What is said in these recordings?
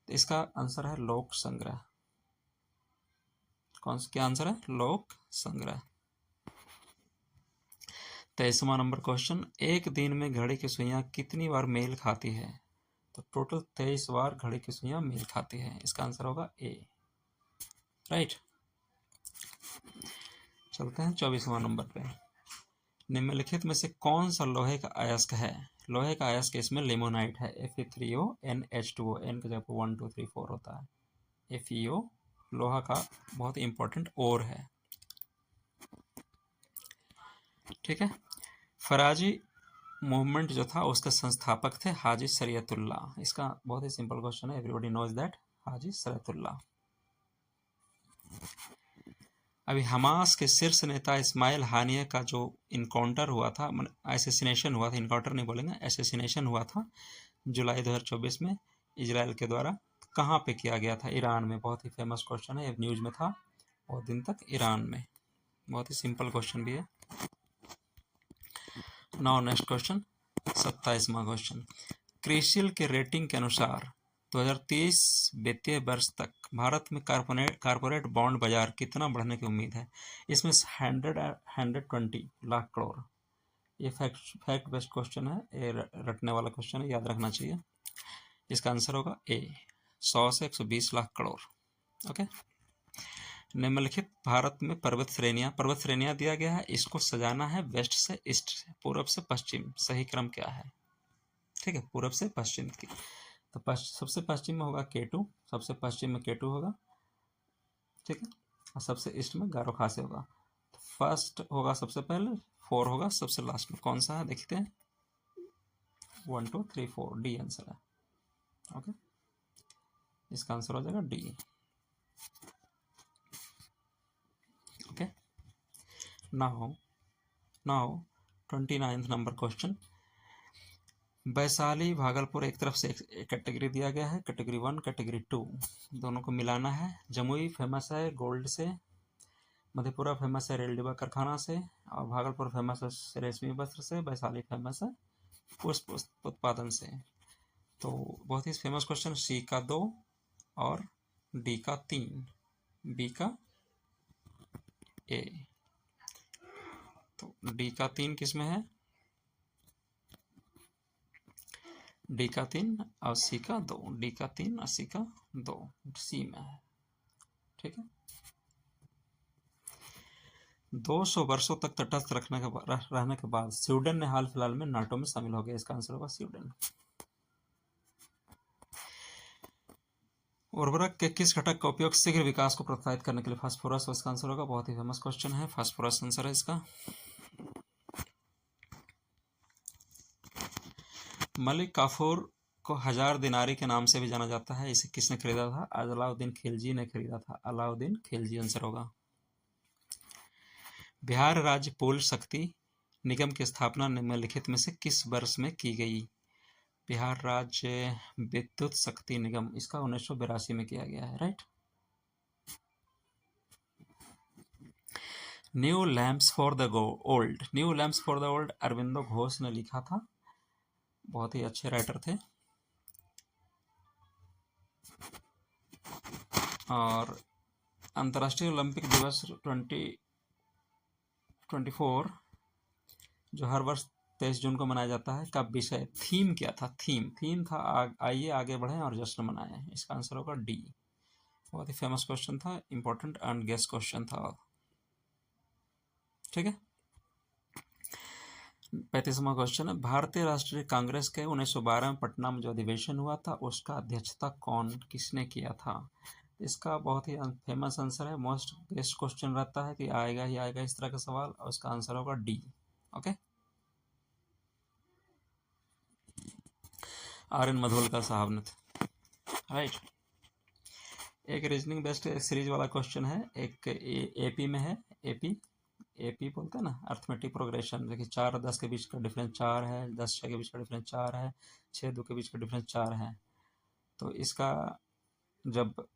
तो इसका आंसर है लोक संग्रह। कौन सा क्या आंसर है? लोक संग्रह। 23वां नंबर क्वेश्चन, एक दिन में घड़ी की सुइयां कितनी बार मेल खाती है? तो टोटल 23 बार घड़ी की सुइयां मेल खाती है। इसका आंसर होगा ए। राइट। चलते हैं 24वां नंबर पे। निम्नलिखित में से कौन सा लोहे का अयस्क है? लोहे का अयस्क इसमें लिमोनाइट है। Fe3O NH2O, एन की जगह पर 1 2 3 4 होता है। FeO लोहा का बहुत इंपॉर्टेंट ओर है। ठीक है। फराजी मूवमेंट जो था उसके संस्थापक थे हाजी शरीयतुल्लाह। इसका बहुत ही सिंपल क्वेश्चन है, एवरीबॉडी नोज दैट, हाजी शरीयतुल्लाह। अभी हमास के शीर्ष नेता इस्माइल हानिया का जो इनकाउंटर हुआ था, एसेसिनेशन हुआ था, इनकाउंटर नहीं बोलेंगे, एसेसिनेशन हुआ था जुलाई 2024 में इजराइल के द्वारा, कहाँ पे किया गया था? ईरान में। बहुत ही फेमस क्वेश्चन है, न्यूज में था बहुत दिन तक, ईरान में। बहुत ही सिंपल क्वेश्चन भी है। नाउ नेक्स्ट क्वेश्चन, 27वां क्वेश्चन, क्रिसिल के रेटिंग के अनुसार 2030 वित्तीय वर्ष तक भारत में कारपोरेट बॉन्ड बाजार कितना बढ़ने की उम्मीद है? इसमें 120 लाख करोड़। ये फैक्ट बेस्ड क्वेश्चन है, ये रटने वाला क्वेश्चन है, याद रखना चाहिए। इसका आंसर होगा ए, 100 से 120 लाख करोड़। ओके। निम्नलिखित भारत में पर्वत श्रेणियां दिया गया है, इसको सजाना है वेस्ट से ईस्ट, पूरब से पश्चिम। सही क्रम क्या है? ठीक है, पूरब से पश्चिम की। तो सबसे पश्चिम में होगा केटू, सबसे पश्चिम में केटू होगा। ठीक है। और सबसे ईस्ट में गारो खासी होगा। तो फर्स्ट होगा सबसे पहले, 4 होगा सबसे लास्ट में। कौन सा है देखते हैं? 1 2 3 4, डी आंसर है। ओके, इसका आंसर हो जाएगा D. Okay, now 29th number question, Vaishali Bhagalpur एक तरफ से एक कैटेगरी दिया गया है, कैटेगरी 1 कैटेगरी 2 दोनों को मिलाना है। जमुई फेमस है गोल्ड से, मधेपुरा फेमस है रेल डिब्बा कारखाना से, और भागलपुर फेमस है रेशमी वस्त्र से, वैशाली फेमस है पुष्प उत्पादन से। तो बहुत ही फेमस क्वेश्चन, सी का 2 और डी का 3, बी का ए। तो डी का 3 किस में है? डी का 3 और सी का 2, डी का 3 और सी का 2 सी में है। ठीक है। 200 वर्षों तक तटस्थ रहने के बाद स्वीडन ने हाल फिलहाल में नाटो में शामिल हो गया। इसका आंसर होगा स्वीडन। उर्वरक के किस घटक का उपयोग शीघ्र विकास को प्रोत्साहित करने के लिए? फास्फोरस। इसका आंसर होगा, बहुत ही फेमस क्वेश्चन है, फास्फोरस आंसर है इसका। मलिक काफूर को 1000 दिनारी के नाम से भी जाना जाता है, इसे किसने खरीदा था? अलाउद्दीन खिलजी ने खरीदा था। अलाउद्दीन खिलजी आंसर होगा। बिहार राज्य पूल शक्ति निगम की स्थापना निम्नलिखित में से किस वर्ष में की गई? बिहार राज्य विद्युत शक्ति निगम, इसका 1982 में किया गया है। Right. New lamps for the old, new lamps for the old Aurobindo Ghosh ने लिखा था, बहुत ही अच्छे राइटर थे। और अंतर्राष्ट्रीय ओलंपिक दिवस 2024 जो हर वर्ष 23 जून को मनाया जाता है, का विषय थीम क्या था? थीम था आइए आगे बढ़ें और जश्न मनाएं। इसका आंसर होगा डी। बहुत ही फेमस क्वेश्चन था, इंपॉर्टेंट एंड गेस क्वेश्चन था। ठीक है। 35वां क्वेश्चन है, भारतीय राष्ट्रीय कांग्रेस के 1912 में पटना में जो अधिवेशन हुआ था उसका अध्यक्षता किसने किया था? इसका बहुत ही फेमस आंसर है, मोस्ट गेस्ट क्वेश्चन रहता है कि आएगा ही आएगा इस तरह का सवाल, और उसका आंसर होगा डी। Okay, RN. मधुलकर साहब ने थे। राइट। एक रीजनिंग बेस्ड सीरीज वाला क्वेश्चन है, एक एपी में है। एपी बोलते हैं ना, अर्थमेटिक प्रोग्रेशन। देखिए 4 और 10 के बीच का डिफरेंस 4 है, 10 6 के बीच का डिफरेंस 4 है, 6 2 के बीच का डिफरेंस 4 है। तो इसका जब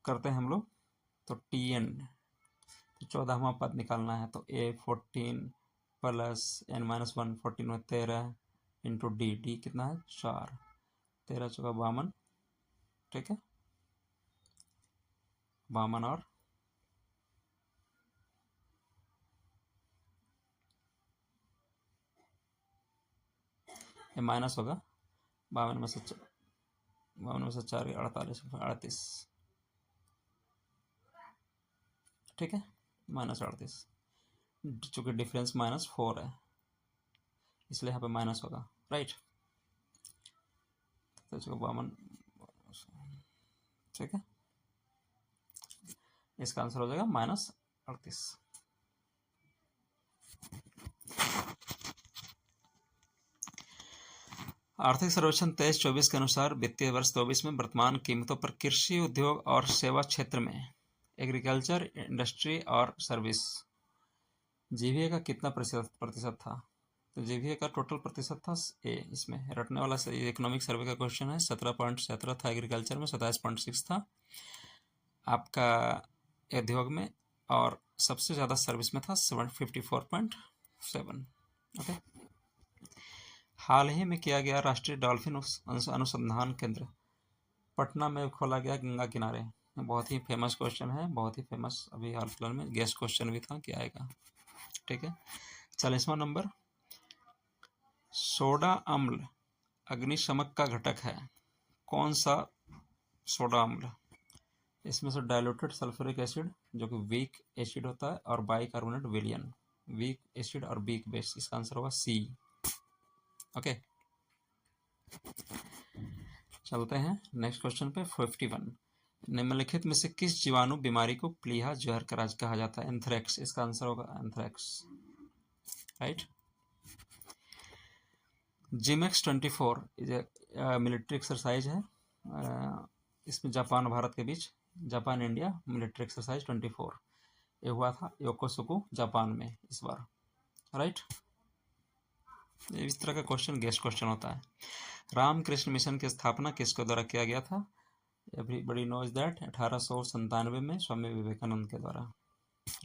करते हैं हम लोग तो TN, तो 14वां पद निकालना है। तो A14 प्लस N-1 14 में 13 इंटू डी कितना है? 4, 13 चौका 52। ठीक है, वामन और ये माइनस होगा, 52 में से 4 48 38, ठीक है, -38, चूंकि डिफरेंस -4 है इसलिए यहाँ पे माइनस होगा, राइट। तो इसको 52, ठीक है, इसका आंसर हो जाएगा -38। आर्थिक सर्वेक्षण 23-24 के अनुसार वित्तीय वर्ष 24 में वर्तमान कीमतों पर कृषि उद्योग और सेवा क्षेत्र में एग्रीकल्चर इंडस्ट्री और सर्विस जीवीए का कितना प्रतिशत था? तो जीवीए का टोटल प्रतिशत था ए, इसमें रटने वाला इकोनॉमिक सर्वे का क्वेश्चन है, 17.17 था एग्रीकल्चर में, 27.6 था आपका उद्योग में, और सबसे ज़्यादा सर्विस में था 54.7। ओके। हाल ही में किया गया राष्ट्रीय डॉल्फिन अनुसंधान केंद्र पटना में खोला गया गंगा किनारे। बहुत ही फेमस क्वेश्चन है, बहुत ही फेमस, अभी हाल फिलहाल में गेस्ट क्वेश्चन भी था कि आएगा, ठीक है। 40वां नंबर, सोडा अम्ल अग्निशमक का घटक है, कौन सा सोडा अम्ल? इसमें से डाइल्यूटेड सल्फ्यूरिक एसिड जो कि वीक एसिड होता है, और बाइकार्बोनेट विलियन, वीक एसिड और वीक बेस, इसका आंसर होगा सी। ओके, चलते हैं नेक्स्ट क्वेश्चन पे। 51, निम्नलिखित में से किस जीवाणु बीमारी को प्लीहा जहर कहा जाता है? एंथ्रेक्स, इसका आंसर होगा anthrax, right. JIMEX 24 military exercise है, इसमें जापान भारत के बीच, जापान इंडिया मिलिट्री एक्सरसाइज 24 ये हुआ था योकोसुको जापान में इस बार, राइट। इस तरह का क्वेश्चन गेस्ट क्वेश्चन होता है। रामकृष्ण मिशन की स्थापना किसके द्वारा किया गया था? एवरीबॉडी नोज दैट 1897 में स्वामी विवेकानंद के द्वारा,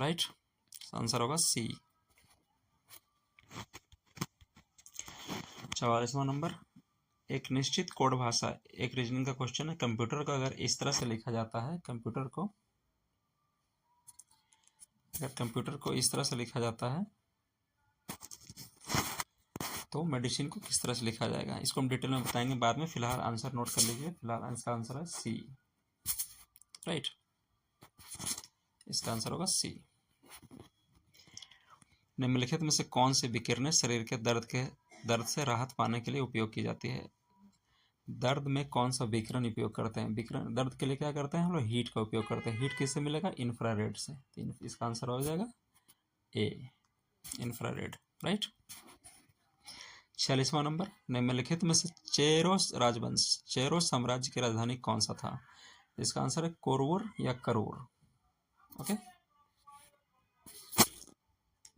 राइट। आंसर होगा सी। 44वां नंबर, एक निश्चित कोड भाषा, एक रीजनिंग का क्वेश्चन है। कंप्यूटर को अगर इस तरह से लिखा जाता है, कंप्यूटर को इस तरह से लिखा जाता है तो मेडिसिन को किस तरह से लिखा जाएगा, इसको हम डिटेल में बताएंगे बाद में, फिलहाल आंसर नोट कर लीजिए। फिलहाल इसका आंसर है सी, राइट। इसका आंसर होगा सी। निम्नलिखित में से कौन सी विकिरणें शरीर के दर्द से राहत पाने के लिए उपयोग की जाती है? दर्द में कौन सा विकिरण उपयोग करते हैं? विकिरण दर्द के लिए क्या करते हैं हम लोग? हीट का उपयोग करते हैं। हीट किससे मिलेगा? इंफ्रारेड से। इसका आंसर हो जाएगा ए, इंफ्रारेड, राइट। 46वां नंबर, निम्नलिखित में से चेरोस राजवंश, चेरोस साम्राज्य की राजधानी कौन सा था? इसका आंसर है कोरवुर या करूर, ओके।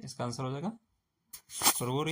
इसका आंसर हो जाएगा कोरवुर।